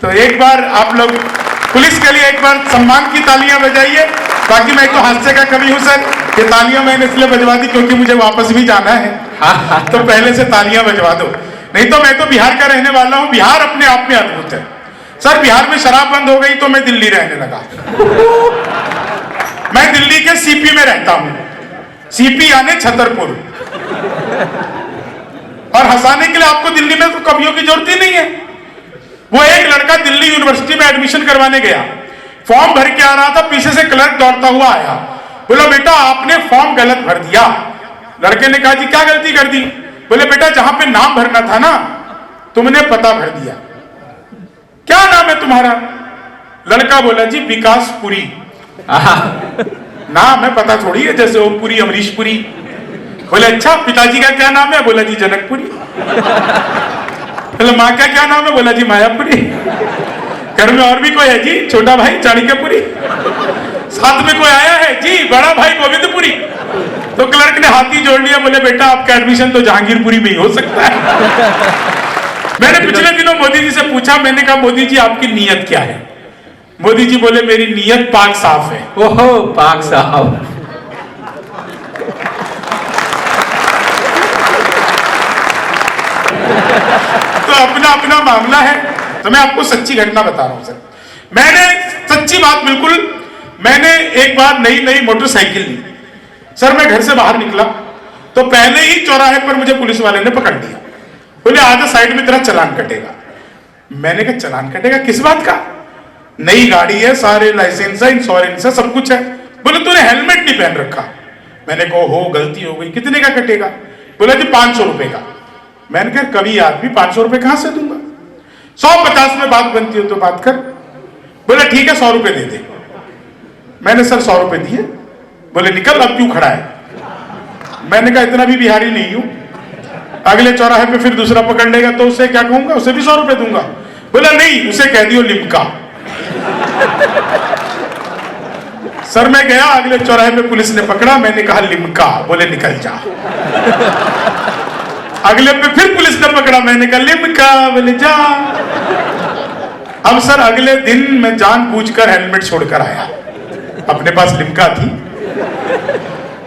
तो एक बार आप लोग पुलिस के लिए एक बार सम्मान की तालियां बजाइए। बाकी मैं तो हास्य का कवि हूं सर, ये तालियां मैंने इसलिए बजवा दी क्योंकि मुझे वापस भी जाना है। तो पहले से तालियां बजवा दो, नहीं तो मैं तो बिहार का रहने वाला हूं। बिहार अपने आप में अद्भुत है सर। बिहार में शराब बंद हो गई तो मैं दिल्ली रहने लगा। मैं दिल्ली के सीपी में रहता हूं, सीपी यानी छतरपुर। और हंसाने के लिए आपको दिल्ली में तो कवियों की जरूरत ही नहीं है। वो एक लड़का दिल्ली यूनिवर्सिटी में एडमिशन करवाने गया, फॉर्म भर के आ रहा था, पीछे से क्लर्क दौड़ता हुआ आया, बोला बेटा आपने फॉर्म गलत भर दिया। लड़के ने कहा जी क्या गलती कर दी? बोले बेटा जहां पे नाम भरना था ना तुमने पता भर दिया। क्या नाम है तुम्हारा? लड़का बोला जी विकास पुरी। नाम है, पता थोड़ी है, जैसे ओम पुरी, अमरीश पुरी। बोले अच्छा पिताजी का क्या नाम है? बोला जी जनकपुरी। बोले माँ का क्या नाम है? बोला जी मायापुरी। घर में और भी कोई है जी? छोटा भाई चाणक्यपुरी। साथ में कोई आया है जी? बड़ा भाई गोविंदपुरी। तो क्लर्क ने हाथी जोड़ लिया, बोले बेटा आपका एडमिशन तो जहांगीरपुरी में ही हो सकता है। मैंने पिछले दिनों मोदी जी से पूछा, मैंने कहा मोदी जी आपकी नीयत क्या है? मोदी जी बोले मेरी नीयत पाक साफ है। ओहो पाक साहब। तो अपना अपना मामला है। तो मैं आपको सच्ची घटना बता रहा हूं सर। मैंने सच्ची बात बिल्कुल, मैंने एक बार नई मोटरसाइकिल ली सर। मैं घर से बाहर निकला तो पहले ही चौराहे पर मुझे पुलिस वाले ने पकड़ लिया। बोले आजा साइड में तेरा चालान कटेगा। मैंने कहा चालान कटेगा किस बात का? नई गाड़ी है, सारे लाइसेंस है, इंश्योरेंस है, सब कुछ है। बोले तूने हेलमेट नहीं पहन रखा। मैंने कहा हो गलती हो गई। कितने का कटेगा? बोला जी 500 रुपए का। मैंने कहा कभी आदमी 500 रुपए कहां से दूंगा? 150 में बात बनती हो तो बात कर। बोले ठीक है 100 रुपए दे दे। मैंने सर 100 रुपए दिए। बोले निकल अब क्यों खड़ा है? मैंने कहा इतना भी बिहारी नहीं हूं। अगले चौराहे पे फिर दूसरा पकड़ लेगा तो उसे क्या कहूंगा? उसे भी 100 रुपए दूंगा। बोला नहीं उसे कह दियो लिमका। सर मैं गया, अगले चौराहे पे पुलिस ने पकड़ा, मैंने कहा लिमका। बोले निकल जा। अगले पे फिर पुलिस ने पकड़ा, मैंने कहा लिमका। बोले जा। अब सर अगले दिन मैं जानबूझकर हेलमेट छोड़कर आया, अपने पास लिमका थी।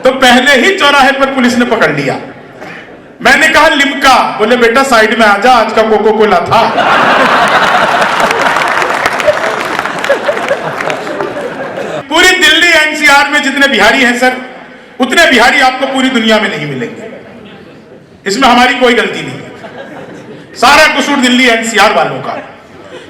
तो पहले ही चौराहे पर पुलिस ने पकड़ लिया। मैंने कहा लिमका। बोले बेटा साइड में आजा, आज का कोको कोला था। पूरी दिल्ली एनसीआर में जितने बिहारी हैं सर, उतने बिहारी आपको पूरी दुनिया में नहीं मिलेंगे। इसमें हमारी कोई गलती नहीं है, सारा कसूर दिल्ली एनसीआर वालों का।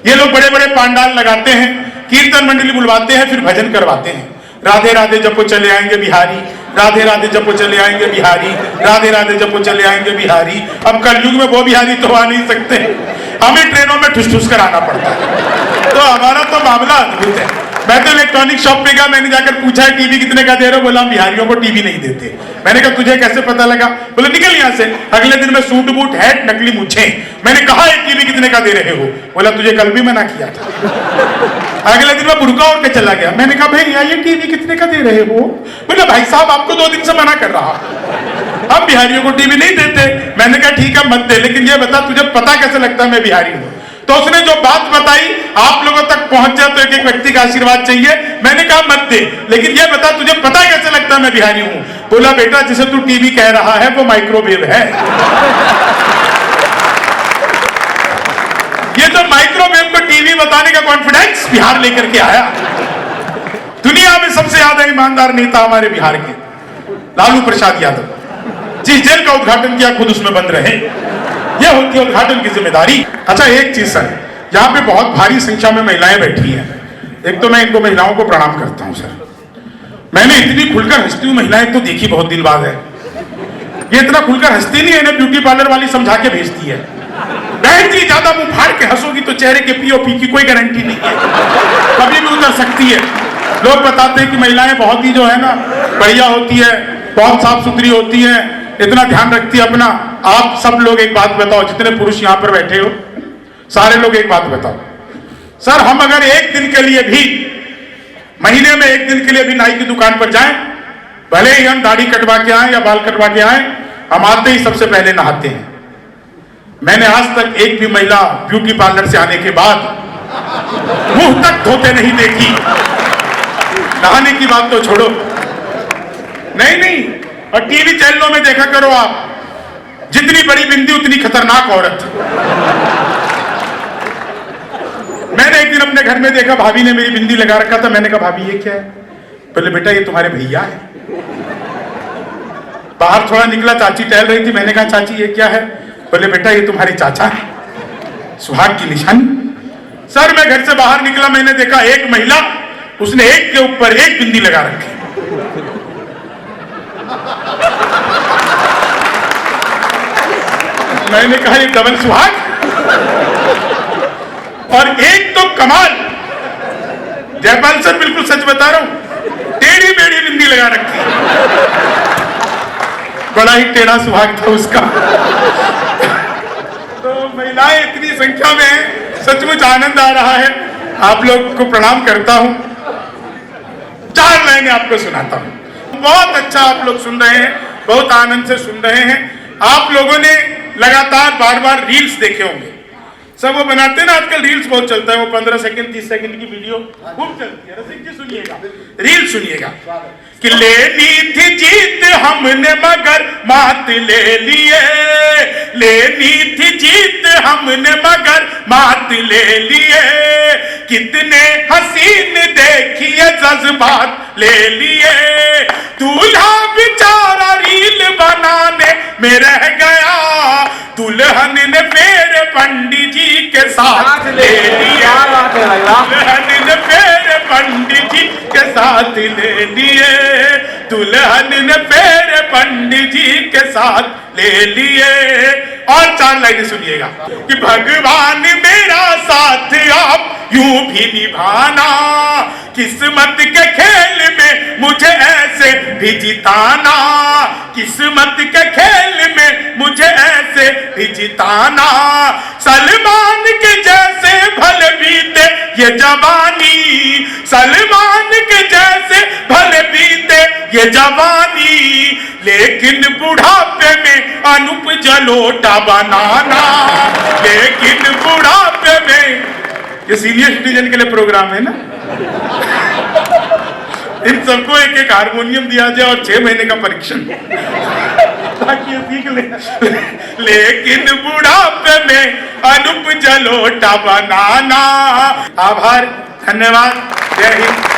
ये लोग बड़े बड़े पांडाल लगाते हैं, कीर्तन मंडली बुलवाते हैं, फिर भजन करवाते हैं। राधे राधे जपो चले आएंगे बिहारी, राधे राधे जपो चले आएंगे बिहारी, राधे राधे जपो चले आएंगे बिहारी। अब कलयुग में वो बिहारी तो आ नहीं सकते, हमें ट्रेनों में ठुस ठुस कर आना पड़ता है। तो हमारा तो मामला अद्भुत है। मैं तो इलेक्ट्रॉनिक शॉप पे गया, मैंने जाकर पूछा टीवी कितने का दे रहे हो? बोला हम बिहारियों को टीवी नहीं देते। मैंने कहा तुझे कैसे पता लगा? बोले निकल यहां से। अगले दिन में सूट बूट हैट नकली मुझे। मैंने कहा ये टीवी कितने का दे रहे हो? बोला तुझे कल भी मना किया था। अगले दिन में बुर्का ओढ़ के चला गया। मैंने कहा भैया ये टीवी कितने का दे रहे हो? बोला भाई साहब आपको 2 दिन से मना कर रहा, हम बिहारियों को टीवी नहीं देते। मैंने कहा ठीक है मत दे, लेकिन ये बता तुझे पता कैसे लगता है मैं बिहारी हूं? तो उसने जो बात बताई आप लोगों तक पहुंच जाए तो एक एक व्यक्ति का आशीर्वाद चाहिए। मैंने कहा मत दे, लेकिन ये बता तुझे पता कैसे लगता है मैं बिहारी हूं? बोला बेटा जिसे तू टीवी कह रहा है वो माइक्रोवेव है। ये तो माइक्रोवेव को टीवी बताने का कॉन्फिडेंस बिहार लेकर के आया। दुनिया में सबसे ज्यादा ईमानदार नेता हमारे बिहार के लालू प्रसाद यादव। जिस जेल का उद्घाटन किया खुद उसमें बंद रहे, यह होती है उद्घाटन की जिम्मेदारी। अच्छा एक चीज सर, यहाँ पे बहुत भारी संख्या में महिलाएं बैठी हैं। एक तो मैं इनको महिलाओं को प्रणाम करता हूँ सर। मैंने इतनी खुलकर हंसती हुई महिलाएं तो देखी बहुत दिन बाद है। ये इतना खुलकर हंसती नहीं है, इन्हें ब्यूटी पार्लर वाली समझा के भेजती है। बहन जी ज्यादा मुंह फाड़ के हंसोगी तो चेहरे के पीओपी की कोई गारंटी नहीं है, कभी भी उतर सकती है। लोग बताते हैं कि महिलाएं बहुत ही जो है ना बढ़िया होती है, बहुत साफ सुथरी होती है, इतना ध्यान रखती है अपना। आप सब लोग एक बात बताओ, जितने पुरुष यहां पर बैठे हो सारे लोग एक बात बताओ सर, हम अगर एक दिन के लिए भी, महीने में एक दिन के लिए भी नाई की दुकान पर जाएं, भले ही हम दाढ़ी कटवा के आए या बाल कटवा के आए, हम आते ही सबसे पहले नहाते हैं। मैंने आज तक एक भी महिला ब्यूटी पार्लर से आने के बाद मुंह तक धोते नहीं देखी। नहाने की बात तो छोड़ो। नहीं, और टीवी चैनलों में देखा करो आप, जितनी बड़ी बिंदी उतनी खतरनाक औरत। मैंने एक दिन अपने घर में देखा, भाभी ने मेरी बिंदी लगा रखा था। मैंने कहा भाभी ये क्या है? बोले बेटा ये तुम्हारे भैया है। बाहर थोड़ा निकला, चाची टहल रही थी। मैंने कहा चाची ये क्या है? बोले बेटा ये तुम्हारे चाचा है, सुहाग की निशानी। सर मैं घर से बाहर निकला, मैंने देखा एक महिला, उसने एक के ऊपर एक बिंदी लगा रखी। मैंने कहा ये डबल सुहाग। और एक तो कमाल, जयपाल सर बिल्कुल सच बता रहा हूं, टेढ़ी मेढ़ी बिंदी लगा रखी। बड़ा ही टेढ़ा सुहाग था उसका। तो महिलाएं इतनी संख्या में हैं, सचमुच आनंद आ रहा है। आप लोग को प्रणाम करता हूं। 4 लाइनें आपको सुनाता हूं। बहुत अच्छा आप लोग सुन रहे हैं, बहुत आनंद से सुन रहे हैं। आप लोगों ने लगातार बार बार रील्स देखे होंगे। सब वो बनाते हैं ना आजकल, रील्स बहुत चलता है, वो 15 सेकंड 30 सेकंड की वीडियो खूब चलती है। रसिक जी सुनिएगा, रील सुनिएगा कि लेनी थी जीत हमने मगर मात ले लिए, लेनी थी जीत हमने मगर मात ले लिए, कितने हसीन देखिए जज्बात ले लिए, दूल्हा बेचारा रील बनाने में रह गया, दुल्हन ने फिर पंडित जी के साथ ले लिया, दुल्हन ने फिर पंडित जी के साथ ले लिए, दुल्हन ने फिर पंडित जी के साथ ले लिए। और 4 लाइनें सुनिएगा कि भगवान मेरा साथ आप यूं भी निभाना, किस्मत के खेल में मुझे ऐसे भी जिताना, किस्मत के खेल में मुझे ऐसे भी जिताना, सलमान के जैसे भले बीते ये जवानी, सलमान के जैसे भले बीते ये जवानी, लेकिन बुढ़ापे में अनूप जलोटा बनाना, लेकिन बुढ़ापे में, ये सीनियर सिटीजन के लिए प्रोग्राम है ना, इन सबको एक एक हारमोनियम दिया जाए और 6 महीने का परीक्षण ताकि ये सीख ले। लेकिन बुढ़ापे में अनूप जलोटा बनाना। आभार, धन्यवाद, जय हिंद।